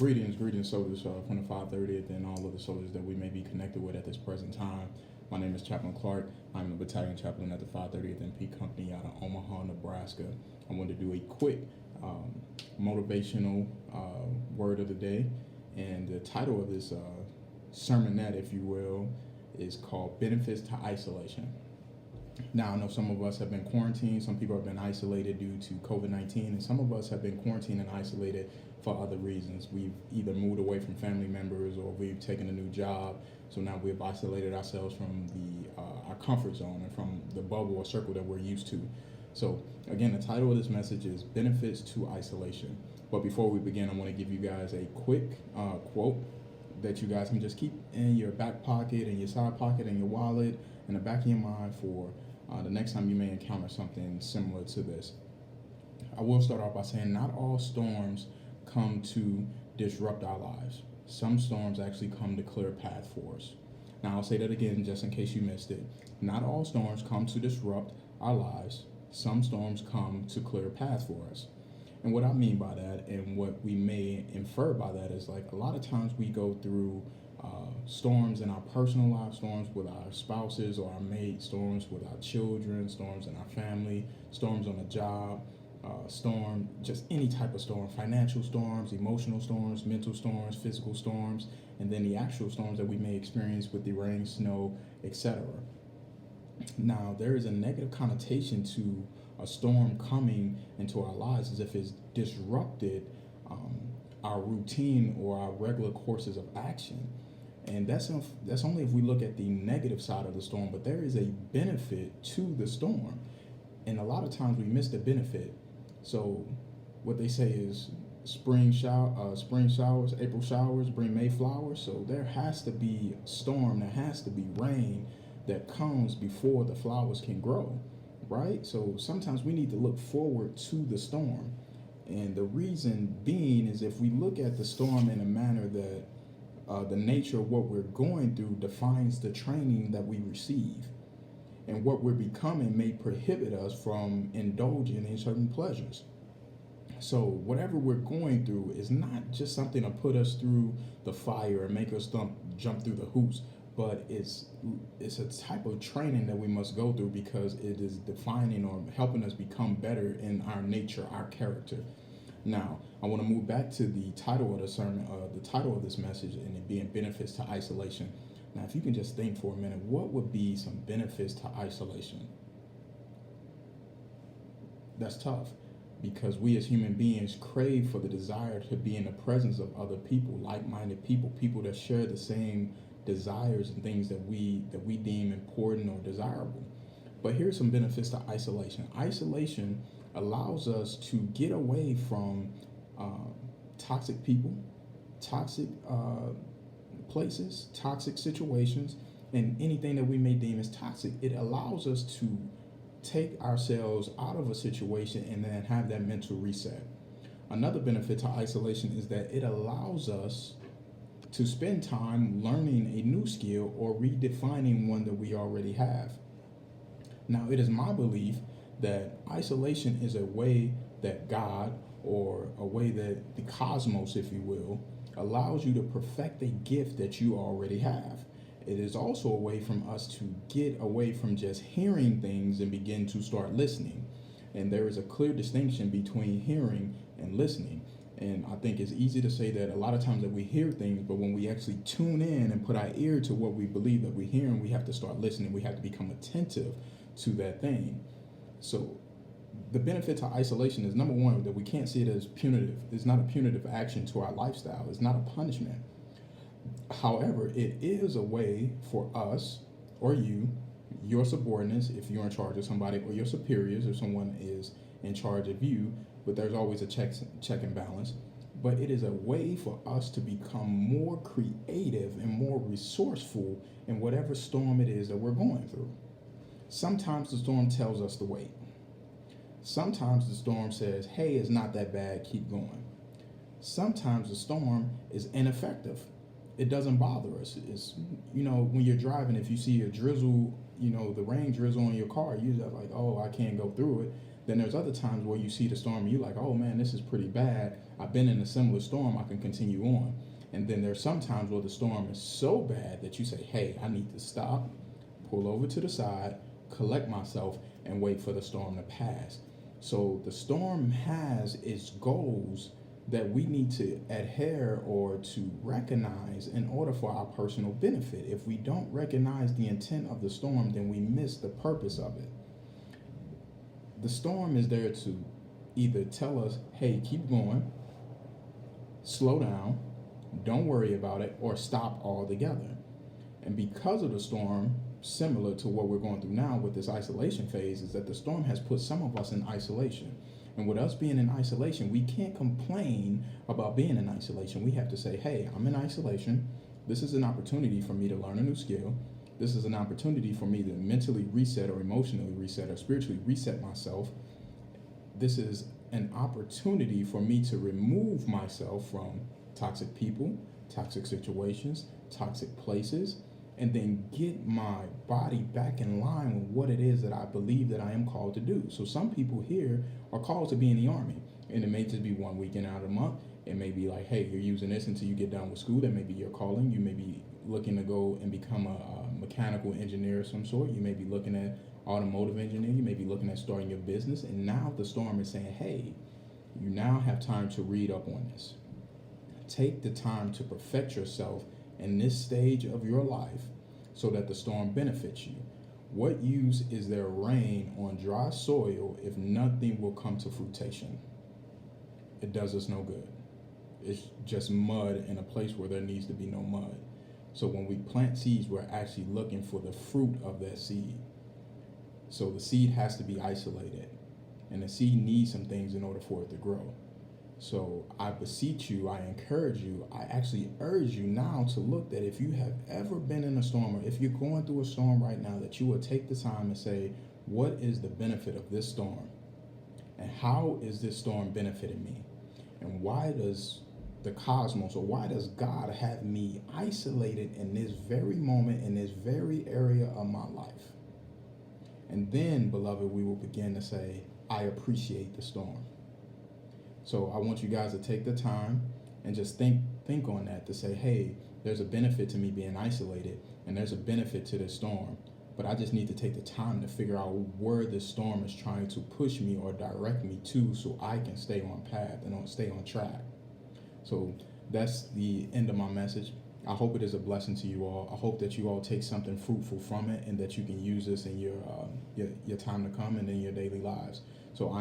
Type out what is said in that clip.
Greetings, soldiers from the 530th and all of the soldiers that we may be connected with at this present time. My name is Chaplain Clark. I'm the battalion chaplain at the 530th MP Company out of Omaha, Nebraska. I want to do a quick motivational word of the day, and the title of this sermonette, if you will, is called Benefits to Isolation. Now, I know some of us have been quarantined, some people have been isolated due to COVID-19, and some of us have been quarantined and isolated for other reasons. We've either moved away from family members or we've taken a new job, so now we've isolated ourselves from our comfort zone and from the bubble or circle that we're used to. So, again, the title of this message is Benefits to Isolation. But before we begin, I want to give you guys a quick quote that you guys can just keep in your back pocket, in your side pocket, in your wallet, in the back of your mind for the next time you may encounter something similar to this. I will start off by saying not all storms come to disrupt our lives. Some storms actually come to clear a path for us. Now, I'll say that again just in case you missed it. Not all storms come to disrupt our lives. Some storms come to clear a path for us. And what I mean by that, and what we may infer by that, is like a lot of times we go through storms in our personal lives, storms with our spouses or our mates, storms with our children, storms in our family, storms on the job, storm, just any type of storm, financial storms, emotional storms, mental storms, physical storms, and then the actual storms that we may experience with the rain, snow, etc. Now, there is a negative connotation to a storm coming into our lives as if it's disrupted our routine or our regular courses of action. And that's only if we look at the negative side of the storm, but there is a benefit to the storm. And a lot of times we miss the benefit. So what they say is spring showers, April showers bring May flowers. So there has to be storm, there has to be rain that comes before the flowers can grow, right? So sometimes we need to look forward to the storm. And the reason being is if we look at the storm in a manner that the nature of what we're going through defines the training that we receive. And what we're becoming may prohibit us from indulging in certain pleasures. So whatever we're going through is not just something to put us through the fire and make us jump through the hoops, but it's a type of training that we must go through because it is defining or helping us become better in our nature, our character. Now, I want to move back to the title of the sermon, the title of this message, and it being Benefits to Isolation. Now, if you can just think for a minute, what would be some benefits to isolation? That's tough because we as human beings crave for the desire to be in the presence of other people, like-minded people, people that share the same desires and things that we deem important or desirable. But here's some benefits to isolation. Isolation allows us to get away from toxic people, toxic places, toxic situations, and anything that we may deem as toxic. It allows us to take ourselves out of a situation and then have that mental reset. Another benefit to isolation is that it allows us to spend time learning a new skill or redefining one that we already have. Now, it is my belief that isolation is a way that God, or a way that the cosmos, if you will, allows you to perfect a gift that you already have. It is also a way from us to get away from just hearing things and begin to start listening. And there is a clear distinction between hearing and listening. And I think it's easy to say that a lot of times that we hear things, but when we actually tune in and put our ear to what we believe that we're hearing, we have to start listening. We have to become attentive to that thing. So the benefit to isolation is, number one, that we can't see it as punitive. It's not a punitive action to our lifestyle. It's not a punishment. However, it is a way for us or you, your subordinates, if you're in charge of somebody, or your superiors if someone is in charge of you, but there's always a check and balance. But it is a way for us to become more creative and more resourceful in whatever storm it is that we're going through. Sometimes the storm tells us to wait. Sometimes the storm says, hey, it's not that bad, keep going. Sometimes the storm is ineffective. It doesn't bother us. It's, when you're driving, if you see a drizzle, the rain drizzle on your car, you're just like, oh, I can't go through it. Then there's other times where you see the storm and you're like, oh man, this is pretty bad. I've been in a similar storm, I can continue on. And then there's some times where the storm is so bad that you say, hey, I need to stop, pull over to the side, collect myself, and wait for the storm to pass. So the storm has its goals that we need to adhere or to recognize in order for our personal benefit. If we don't recognize the intent of the storm, then we miss the purpose of it. The storm is there to either tell us, hey, keep going, slow down, don't worry about it, or stop altogether. And because of the storm, similar to what we're going through now with this isolation phase, is that the storm has put some of us in isolation. And with us being in isolation, we can't complain about being in isolation. We have to say, hey, I'm in isolation. This is an opportunity for me to learn a new skill. This is an opportunity for me to mentally reset or emotionally reset or spiritually reset myself. This is an opportunity for me to remove myself from toxic people, toxic situations, toxic places, and then get my body back in line with what it is that I believe that I am called to do. So some people here are called to be in the Army, and it may just be 1 weekend out of the month. It may be like, hey, you're using this until you get done with school. That may be your calling. You may be looking to go and become a mechanical engineer of some sort. You may be looking at automotive engineer. You may be looking at starting your business. And now the storm is saying, hey, you now have time to read up on this. Take the time to perfect yourself in this stage of your life so that the storm benefits you. What use is there rain on dry soil if nothing will come to fruition? It does us no good. It's just mud in a place where there needs to be no mud. So when we plant seeds, we're actually looking for the fruit of that seed. So the seed has to be isolated, and the seed needs some things in order for it to grow. So I beseech you, I encourage you, I actually urge you now to look that if you have ever been in a storm, or if you're going through a storm right now, that you will take the time and say, what is the benefit of this storm? And how is this storm benefiting me? And why does the cosmos, or why does God have me isolated in this very moment, in this very area of my life? And then, beloved, we will begin to say, I appreciate the storm. So I want you guys to take the time and just think on that, to say, hey, there's a benefit to me being isolated, and there's a benefit to this storm. But I just need to take the time to figure out where this storm is trying to push me or direct me to, so I can stay on path and stay on track. So that's the end of my message. I hope it is a blessing to you all. I hope that you all take something fruitful from it, and that you can use this in your time to come and in your daily lives. So